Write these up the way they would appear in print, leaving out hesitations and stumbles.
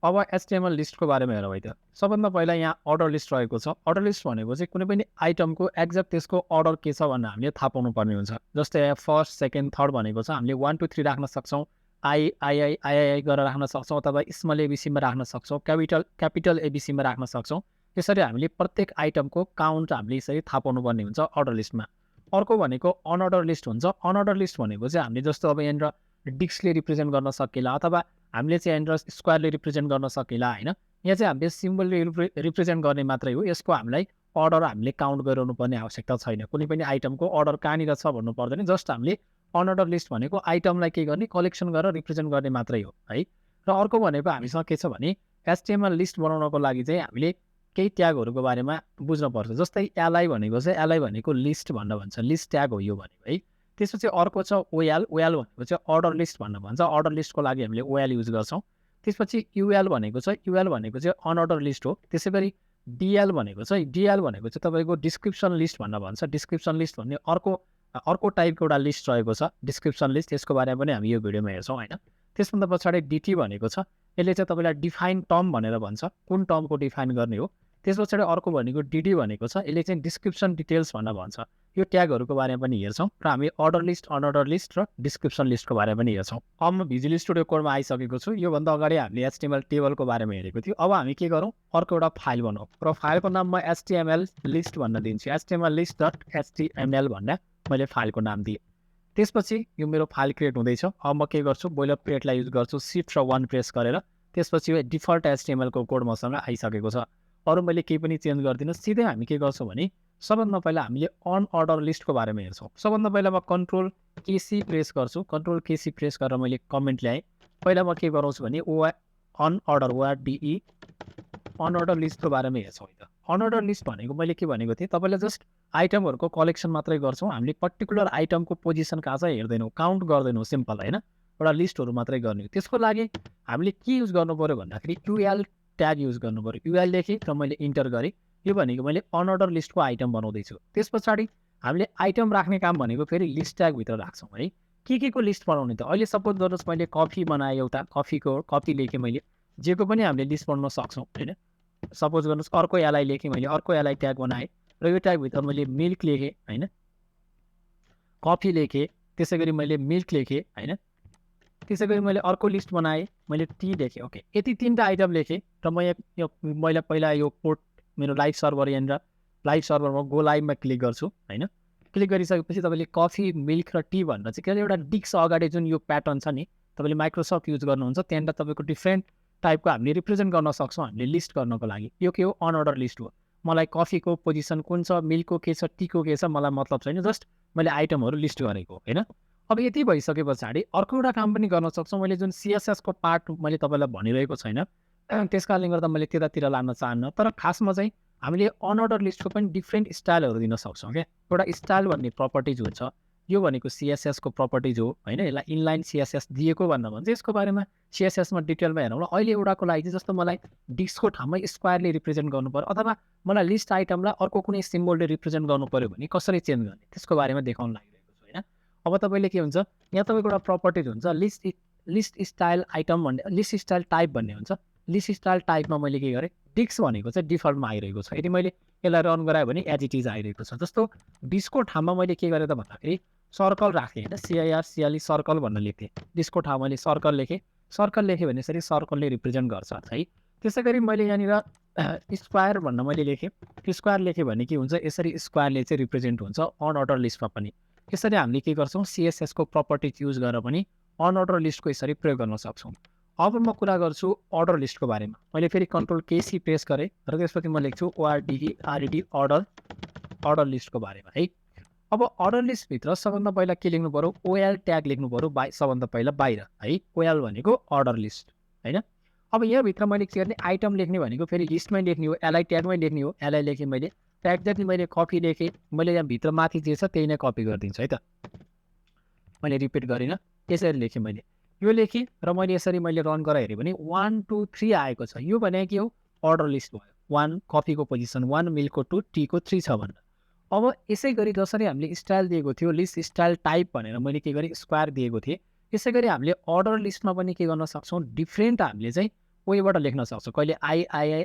अब एचटीएमएल लिस्टको बारेमा हेरौँ है त। सबभन्दा पहिला यहाँ अर्डर लिस्ट रहेको छ। अर्डर लिस्ट भनेको चाहिँ कुनै पनि आइटमको एक्ज्याक्ट त्यसको अर्डर के छ भनेर हामीले थाहा पाउनुपर्ने हुन्छ। जस्तै यहाँ फर्स्ट, सेकेन्ड, थर्ड भनेको छ। हामीले 1 2 3 राख्न सक्छौँ। आई गरेर राख्न सक्छौँ अथवा स्मल एबिसीमा राख्न सक्छौँ, क्यापिटल एबिसीमा राख्न सक्छौँ। यसरी हामीले प्रत्येक आइटमको काउन्ट हामीले यसरी थाहा पाउनुपर्ने हुन्छ अर्डर लिस्टमा। अर्को भनेको अनअर्डर लिस्ट हुन्छ। अनअर्डर लिस्ट भनेको चाहिँ हामीले जस्तो अब यहाँनिर डिस्कले रिप्रेजेन्ट गर्न सकिएला अथवा हामीले चाहिँ यहाँनिर स्क्वायरले रिप्रेजेन्ट गर्न सकिएला होइन। यहाँ चाहिँ हामीले सिम्बलले रिप्रेजेन्ट गर्ने मात्रै हो। यसको हामीलाई अर्डर हामीले काउन्ट गरिरहनु पर्ने आवश्यकता छैन। कुनै पनि आइटमको अर्डर कहाँनिर छ भन्नु पर्दैन। जस्ट हामीले अनअर्डर लिस्ट भनेको आइटमलाई के गर्ने, कलेक्सन गरेर रिप्रेजेन्ट गर्ने मात्रै हो है। र अर्को भनेको हामीसँग के छ भने एचटीएमएल लिस्ट बनाउनको लागि चाहिँ हामीले केही ट्यागहरूको बारेमा बुझ्नुपर्छ। जस्तै एलआई भनेको चाहिँ एलआई भनेको लिस्ट भनेर भन्छ, लिस्ट ट्याग हो यो भनेको है। त्यसपछि अर्को छ ओएल भनेको चाहिँ अर्डर लिस्ट भनेर भन्छ। अर्डर लिस्टको लागि हामीले ओएल युज गर्छौँ। त्यसपछि युएल भनेको चाहिँ अनअर्डर लिस्ट हो। त्यसै गरी डिएल भनेको चाहिँ तपाईँको डिस्क्रिप्सन लिस्ट भनेर भन्छ। डिस्क्रिप्सन लिस्ट भन्ने अर्को टाइपको एउटा लिस्ट रहेको छ डिस्क्रिप्सन लिस्ट। त्यसको बारेमा पनि हामी यो भिडियोमा हेर्छौँ होइन। त्यसभन्दा पछाडि डिटी भनेको छ। यसले चाहिँ तपाईँलाई डिफाइन टर्म भनेर भन्छ, कुन टर्मको डिफाइन गर्ने हो। त्यस पछाडि अर्को भनेको डिडी भनेको छ। यसले चाहिँ डिस्क्रिप्सन डिटेल्स भनेर भन्छ। यो ट्यागहरूको बारेमा पनि हेर्छौँ र हामी अर्डर लिस्ट, अनअर्डर लिस्ट र डिस्क्रिप्सन लिस्टको बारेमा पनि हेर्छौँ। अब म भिजुअल स्टुडियो कोडमा आइसकेको छु। योभन्दा अगाडि हामीले एचटीएमएल टेबलको बारेमा हेरेको थियौँ। अब हामी के गरौँ, अर्को एउटा फाइल बनाऊँ र फाइलको नाम म एचटीएमएल लिस्ट भन्न दिन्छु। एचटीएमएल लिस्ट डट एचटीएमएल भनेर मैले फाइलको नाम दिएँ। त्यसपछि यो मेरो फाइल क्रिएट हुँदैछ। अब म के गर्छु, बोइलर प्लेटलाई युज गर्छु, सिफ्ट र 1 प्रेस गरेर। त्यसपछि यो डिफल्ट एचटीएमएलको कोड मसँग आइसकेको छ। अरू मैले केही पनि चेन्ज गर्दिनँ। सिधै हामी के गर्छौँ भने सबभन्दा पहिला हामीले अनअर्डर लिस्टको बारेमा हेर्छौँ। सबभन्दा पहिला म कन्ट्रोल केसी प्रेस गर्छु। कन्ट्रोल केसी प्रेस गरेर मैले कमेन्ट ल्याएँ। पहिला म के गराउँछु भने अनअर्डर ओआरडिई अनअर्डर लिस्टको बारेमा हेर्छौँ है त। अनअर्डर लिस्ट भनेको मैले के भनेको थिएँ, तपाईँलाई जस्ट आइटमहरूको कलेक्सन मात्रै गर्छौँ। हामीले पर्टिकुलर आइटमको पोजिसन कहाँ छ हेर्दैनौँ, काउन्ट गर्दैनौँ, सिम्पल होइन। एउटा लिस्टहरू मात्रै गर्ने हो। त्यसको लागि हामीले के युज गर्नु पऱ्यो भन्दाखेरि युएल ट्याग युज गर्नु पऱ्यो। युएल लेखेँ र मैले इन्टर गरेँ। यो भनेको मैले अनअर्डर लिस्टको आइटम बनाउँदैछु। त्यस पछाडि हामीले आइटम राख्ने काम भनेको फेरि लिस्ट ट्यागभित्र राख्छौँ है। के को लिस्ट बनाउने त, अहिले सपोज गर्नुहोस् मैले कफी बनाएँ, एउटा कफीको कपी लेखेँ मैले। जेको पनि हामीले लिस्ट बनाउन सक्छौँ होइन। सपोज गर्नुहोस् अर्को एलआई लेखेँ मैले, अर्को एलआई ट्याग बनाएँ र यो ट्यागभित्र मैले मिल्क लेखेँ होइन, कफी लेखेँ, त्यसै गरी मैले मिल्क लेखेँ होइन। त्यसै गरी मैले अर्को लिस्ट बनाएँ, मैले टी लेखेँ। ओके, यति 3टा आइटम लेखेँ र मैले पहिला यो पोर्ट मेरो लाइभ सर्भर यहाँनिर लाइभ सर्भरमा गो लाइभमा क्लिक गर्छु होइन। क्लिक गरिसकेपछि तपाईँले कफी, मिल्क र टी भनेर चाहिँ के एउटा डिस्क अगाडि जुन यो प्याटर्न छ नि, तपाईँले माइक्रोसफ्ट युज गर्नुहुन्छ त्यहाँनिर तपाईँको डिफ्रेन्ट टाइपको हामीले रिप्रेजेन्ट गर्न सक्छौँ हामीले लिस्ट गर्नको लागि। यो के हो, अनअर्डर लिस्ट हो। मलाई कफीको पोजिसन कुन छ, मिल्कको के छ, टीको के छ, मलाई मतलब छैन, जस्ट मैले आइटमहरू लिस्ट गरेको होइन। अब यति भइसके पछाडि अर्को एउटा काम पनि गर्न सक्छौँ। मैले जुन सिएसएसको पार्ट मैले तपाईँलाई भनिरहेको छैन, त्यस कारणले गर्दा मैले त्यतातिर लान चाहन्न। तर खासमा चाहिँ हामीले अनअर्डर लिस्टको पनि डिफ्रेन्ट स्टाइलहरू दिन सक्छौँ क्या। एउटा स्टाइल भन्ने प्रपर्टिज हुन्छ, यो भनेको सिएसएसको प्रपर्टिज हो होइन। यसलाई इनलाइन सिएसएस दिएको भनेर भन्छ। यसको बारेमा सिएसएसमा डिटेलमा हेरौँ। अहिले एउटाको लागि चाहिँ जस्तो मलाई डिस्कको ठाउँमा स्क्वायरले रिप्रेजेन्ट गर्नु पऱ्यो अथवा मलाई लिस्ट आइटमलाई अर्को कुनै सिम्बलले रिप्रेजेन्ट गर्नु पऱ्यो भने कसरी चेन्ज गर्ने, त्यसको बारेमा देखाउन लागिरहेको छु होइन। अब तपाईँले के हुन्छ, यहाँ तपाईँको एउटा प्रपर्टिज हुन्छ लिस्ट स्टाइल आइटम भन्ने, लिस्ट स्टाइल टाइप भन्ने हुन्छ। लिस्ट स्टाइल टाइपमा मैले के गरेँ, डिस्क भनेको चाहिँ डिफल्टमा आइरहेको छ। यदि मैले यसलाई रन गराएँ भने एज इट इज आइरहेको छ। जस्तो डिस्कको ठाउँमा मैले के गरेँ त भन्दाखेरि सर्कल राखेँ होइन, सिआइआरसिएलई सर्कल भनेर लेखेँ। डिस्कको ठाउँमा मैले सर्कल लेखेँ। सर्कल लेखेँ भने यसरी सर्कलले रिप्रेजेन्ट गर्छ है। त्यसै गरी मैले यहाँनिर स्क्वायर भनेर मैले लेखेँ। स्क्वायर लेखेँ भने के हुन्छ, यसरी स्क्वायरले चाहिँ रिप्रेजेन्ट हुन्छ अनअर्डर लिस्टमा पनि। यसरी हामीले के गर्छौँ, सिएसएसको प्रपर्टिज युज गरेर पनि अनअर्डर लिस्टको यसरी प्रयोग गर्न सक्छौँ। अब म कुरा गर्छु अर्डर लिस्टको बारेमा। मैले फेरि कन्ट्रोल केसी प्रेस गरेँ र त्यसपछि म लेख्छु ओआरडिई अर्डर लिस्टको बारेमा है। अब अर्डर लिस्टभित्र सबभन्दा पहिला के लेख्नु पऱ्यो, ओएल ट्याग लेख्नु पऱ्यो सबभन्दा पहिला बाहिर है। ओएल भनेको अर्डर लिस्ट होइन। अब यहाँभित्र मैले के गर्ने, आइटम लेख्ने भनेको फेरि लिस्टमै लेख्ने हो, एलआई ट्यागमै लेख्ने हो। एलआई लेखेँ मैले, ट्याग जति मैले कपी लेखेँ, मैले यहाँभित्र माथि जे छ त्यही नै कपी गरिदिन्छु है त। मैले रिपिट गरिनँ, यसरी लेखेँ मैले। यो लेखेँ र मैले यसरी मैले रन गरेर हेरेँ भने 1 2 3 आएको छ। यो भनेको के हो, अर्डर लिस्ट भयो। 1 कफीको पोजिसन 1, मिल्कको 2, टीको 3 छ भनेर। अब यसै गरी जसरी हामीले स्टाइल दिएको थियो, लिस्ट स्टाइल टाइप भनेर मैले के गरेँ, स्क्वायर दिएको थिएँ। यसै गरी हामीले अर्डर लिस्टमा पनि के गर्न सक्छौँ, डिफ्रेन्ट हामीले चाहिँ ओबाट लेख्न सक्छौँ। कहिले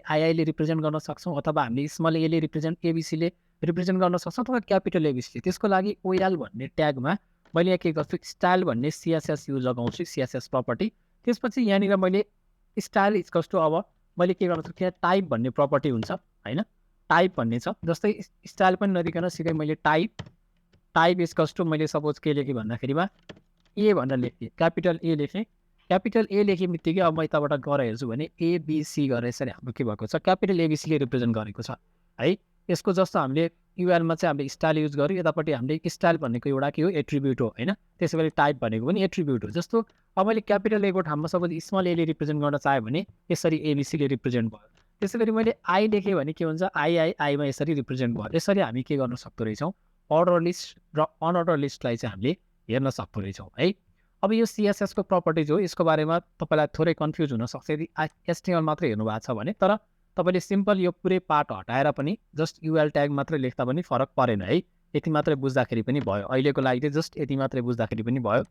आईले रिप्रेजेन्ट गर्न सक्छौँ अथवा हामीले स्मल एले रिप्रेजेन्ट एबिसीले रिप्रेजेन्ट गर्न सक्छौँ अथवा क्यापिटल एबिसीले। त्यसको लागि ओएल भन्ने ट्यागमा मैले यहाँ के गर्छु स्टाइल भन्ने सिएसएस युज लगाउँछु सिएसएस प्रपर्टी। त्यसपछि यहाँनिर मैले स्टाइल इक्वल्स टु अब मैले के गर्न सक्छु यहाँ टाइप भन्ने प्रपर्टी हुन्छ हैन टाइप भन्ने छ। जस्तै स्टाइल पनि नदिकन सिधै मैले टाइप इक्वल्स टु मैले सपोज के लेखेँ भन्दाखेरिमा ए भनेर लेखेँ क्यापिटल ए लेखेँ। क्यापिटल ए लेखे बित्तिकै अब म यताबाट गएर हेर्छु भने एबिसी गरेर यसरी हाम्रो के भएको छ क्यापिटल एबिसीले रिप्रेजेन्ट गरेको छ है। यसको जस्तो हामीले युआरमा चाहिँ हामीले स्टाइल युज गर्यो यतापट्टि हामीले स्टाइल भनेको एउटा के हो एट्रिब्युट हो हैन। त्यसै गरी टाइप भनेको पनि एट्रिब्युट हो। जस्तो अब मैले क्यापिटल ए को ठाउँमा सपोज स्मल एले रिप्रेजेन्ट गर्न चाहे भने यसरी एबिसीले रिप्रेजेन्ट भयो। त्यसै गरी मैले आई लेखेँ भने के हुन्छ आईमा यसरी रिप्रेजेन्ट भयो। यसरी हामी के गर्न सक्दो रहेछौँ अर्डर लिस्ट र अनअर्डर लिस्टलाई चाहिँ हामीले हेर्न सक्दो रहेछौँ है। अब यो सिएसएस को प्रपर्टिज हो यसको बारेमा तपाईलाई थोरै कन्फ्युज हुन सक्छ यदि एचटीएमएल मात्रै हेर्नु भएको छ भने। तर तपाईले सिम्पल यो पुरै पार्ट हटाएर पनि जस्ट युएल ट्याग मात्रै लेख्दा पनि फरक परेन है। यति मात्रै बुझ्दाखेरि पनि भयो। अहिलेको लागि चाहिँ जस्ट यति मात्रै बुझ्दाखेरि पनि भयो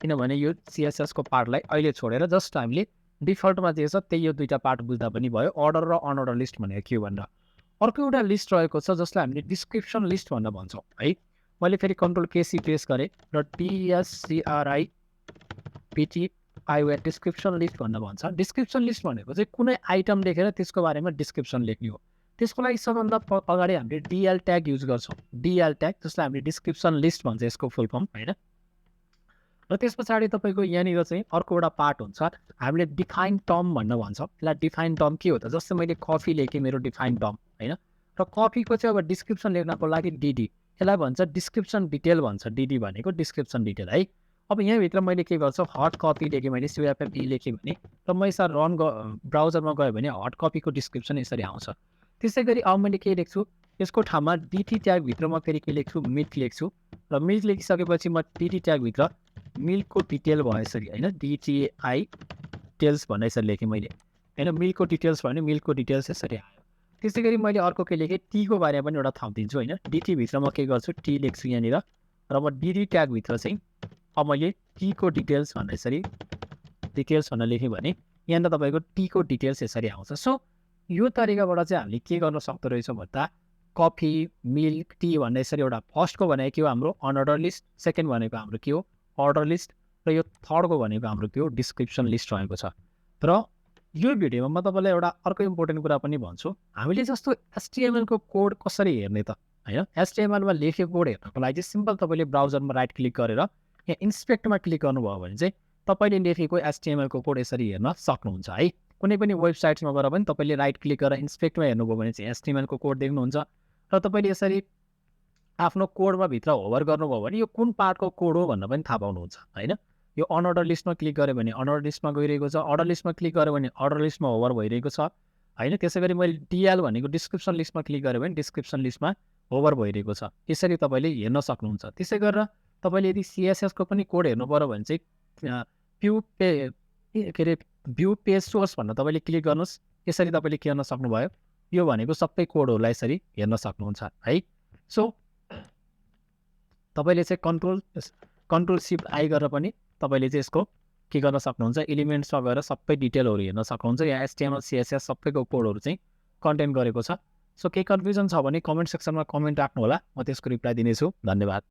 किनभने यो सिएसएस को पार्टलाई अहिले छोडेर जस्ट हामीले डिफल्टमा जे छ त्यही यो दुईटा पार्ट बुझ्दा पनि भयो अर्डर र अनअर्डर लिस्ट भनेको के हो भनेर। अर्को एउटा लिस्ट रहेको छ जसलाई हामीले डिस्क्रिप्सन लिस्ट भनेर भन्छौँ है। मैले फेरि कन्ट्रोल केसी प्रेस गरेँ र डिएससीआरआई पिटिआईओ डिस्क्रिप्सन लिस्ट भनेर भन्छ। डिस्क्रिप्सन लिस्ट भनेको चाहिँ कुनै आइटम लेखेर त्यसको बारेमा डिस्क्रिप्सन लेख्ने हो। त्यसको लागि सबभन्दा अगाडि हामीले डिएल ट्याग युज गर्छौँ। डिएल ट्याग जसलाई हामीले डिस्क्रिप्सन लिस्ट भन्छ यसको फुल फर्म हैन। र त्यस पछाडि तपाईँको यहाँनिर चाहिँ अर्को एउटा पार्ट हुन्छ हामीले डिफाइन टर्म भनेर भन्छौँ। यसलाई डिफाइन टर्म के हो त जस्तै मैले कफी लेखेँ मेरो डिफाइन टर्म हैन। र कफीको चाहिँ अब डिस्क्रिप्सन लेख्नको लागि डिडी यसलाई भन्छ डिस्क्रिप्सन डिटेल भन्छ। डिडी भनेको डिस्क्रिप्सन डिटेल है। अब यहाँभित्र मैले के गर्छु हट कपी लेखेँ मैले सिएफएफई लेखेँ भने र म यसरी रन ब्राउजरमा गयो भने हट कपीको डिस्क्रिप्सन यसरी आउँछ। त्यसै गरी अब मैले के लेख्छु यसको ठाउँमा डिटी ट्यागभित्र म फेरि के लेख्छु मिल्क लेख्छु र मिल्क लेखिसकेपछि म डिटी ट्यागभित्र मिल्कको डिटेल भयो यसरी होइन डिटिआई डिटेल्स भनेर यसरी लेखेँ मैले होइन। मिल्कको डिटेल्स भयो भने मिल्कको डिटेल्स यसरी आयो। त्यसै गरी मैले अर्को के लेखेँ टीको बारेमा पनि एउटा थपिदिन्छु होइन। डिटीभित्र म के गर्छु टी लेख्छु यहाँनिर र म डिडी ट्यागभित्र चाहिँ अब मैले टीको डिटेल्स भनेर यसरी डिटेल्स भनेर लेखेँ भने यहाँनिर तपाईँको टीको डिटेल्स यसरी आउँछ। सो यो तरिकाबाट चाहिँ हामीले के गर्न सक्दो रहेछौँ भन्दा कफी मिल्क टी भन्ने यसरी एउटा फर्स्टको भनेको के हो हाम्रो अनअर्डर लिस्ट, सेकेन्ड भनेको हाम्रो के हो अर्डर लिस्ट र यो थर्डको भनेको हाम्रो के हो डिस्क्रिप्सन लिस्ट रहेको छ। र यो भिडियोमा म तपाईँलाई एउटा अर्को इम्पोर्टेन्ट कुरा पनि भन्छु। हामीले जस्तो एचटीएमएल को कोड कसरी हेर्ने त हैन। एचटीएमएल मा लेखेको कोड हेर्नको लागि चाहिँ सिम्पल तपाईँले ब्राउजरमा राइट क्लिक गरेर यहाँ इन्स्पेक्टमा क्लिक गर्नुभयो भने चाहिँ तपाईँले लेखेको एचटीएमएल को कोड यसरी हेर्न सक्नुहुन्छ है। कुनै पनि वेबसाइट्समा गएर पनि तपाईँले राइट क्लिक गरेर इन्स्पेक्टमा हेर्नुभयो भने चाहिँ एचटीएमएल को कोड देख्नुहुन्छ र तपाईँले यसरी आफ्नो कोडमा भित्र होभर गर्नुभयो भने यो कुन पार्टको कोड हो भनेर पनि थाहा पाउनुहुन्छ हैन। यो अनअर्डर लिस्टमा क्लिक गऱ्यो भने अनअर्डर लिस्टमा गइरहेको छ, अर्डर लिस्टमा क्लिक गऱ्यो भने अर्डर लिस्टमा होभर भइरहेको छ हैन। त्यसै गरी मैले डिएल भनेको डिस्क्रिप्सन लिस्टमा क्लिक गऱ्यो भने डिस्क्रिप्सन लिस्टमा होभर भइरहेको छ। यसरी तपाईँले हेर्न सक्नुहुन्छ। त्यसै गरेर तपाईँले यदि सिएसएस को पनि कोड हेर्नु पर्यो भने चाहिँ भ्यू पेज सोर्स भनेर तपाईँले क्लिक गर्नुहोस्। यसरी तपाईँले के गर्न सक्नुभयो यो भनेको सबै कोडहरूलाई यसरी हेर्न सक्नुहुन्छ है। सो तपाईँले चाहिँ कन्ट्रोल सिफ्ट आई गरेर पनि तपाईँले चाहिँ यसको के गर्न सक्नुहुन्छ एलिमेन्ट्समा गएर सबै डिटेलहरू हेर्न सक्नुहुन्छ। यहाँ एचटीएमएल सीएसएस सबैको कोडहरू चाहिँ कन्टेन गरेको छ। सो केही कन्फ्युजन छ भने कमेन्ट सेक्सनमा कमेन्ट राख्नु होला, म त्यसको रिप्लाई दिनेछु। धन्यवाद।